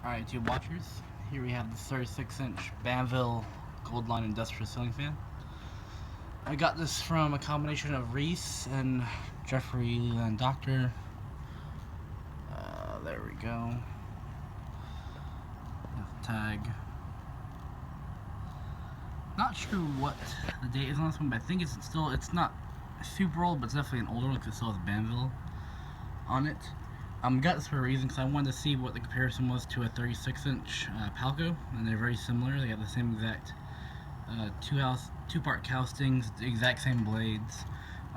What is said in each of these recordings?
Alright, YouTube watchers, here we have the 36-inch Banville Gold Line Industrial Ceiling Fan. I got this from a combination of Reese and Jeffrey and Doctor. There we go. That's the tag. Not sure what the date is on this one, but I think it's not super old, but it's definitely an older one because it still has Banville on it. Got this for a reason, because I wanted to see what the comparison was to a 36-inch Palco, and they're very similar. They have the same exact two-part castings, the exact same blades.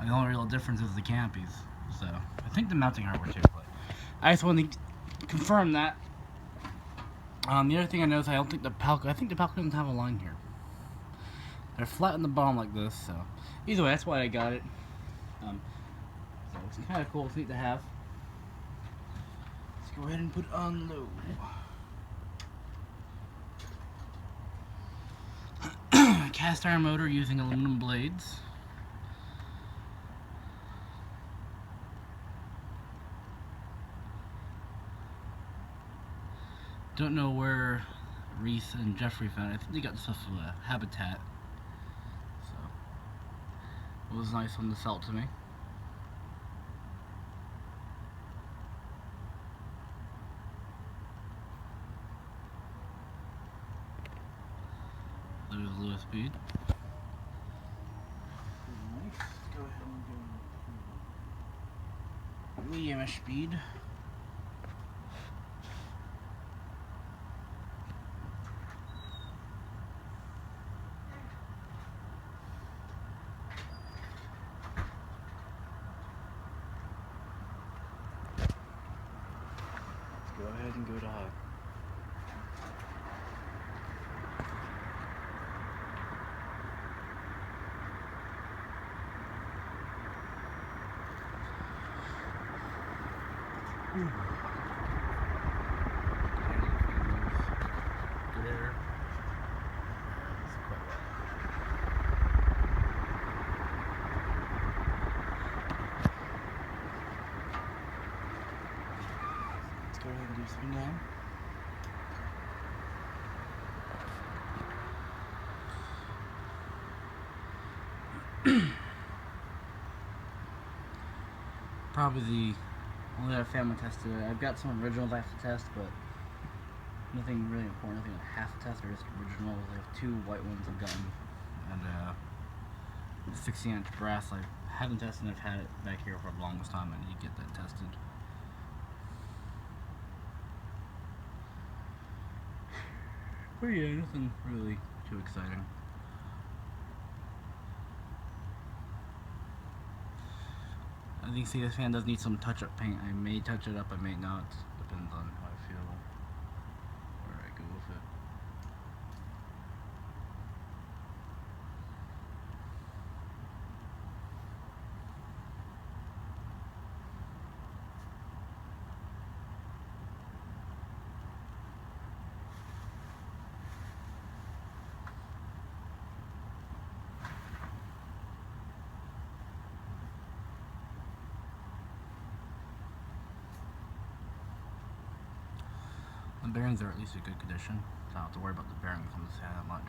The only real difference is the canopies. So I think the mounting hardware too. But I just wanted to confirm that. The other thing I noticed, I think the Palco doesn't have a line here. They're flat in the bottom like this. So either way, that's why I got it. So it's kind of cool. It's neat to have. Let's go ahead and put it on low. Cast iron motor using aluminum blades. Don't know where Reese and Jeffrey found it. I think they got this off of a Habitat. So it was nice when they sell it to me. There's low speed. Nice. Let's go ahead and go medium-ish speed. Let's go ahead and go to high. Good air. It's quite wet. Let's go ahead and do some now. Probably the only other family tested it. I've got some originals I have to test, but nothing really important. Nothing I have to test. They're just originals. I have two white ones I've gotten, and 16-inch brass I haven't tested. I've had it back here for the longest time. I need to get that tested. But yeah, nothing really too exciting. I think this fan does need some touch-up paint. I may touch it up, I may not. Depends on how I feel, where I go with it. The bearings are at least in good condition, so I don't have to worry about the bearings on this fan that much.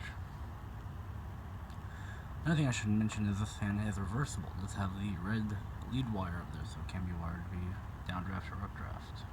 Another thing I should mention is this fan is reversible. It does have the red lead wire up there, so it can be wired to be downdraft or updraft.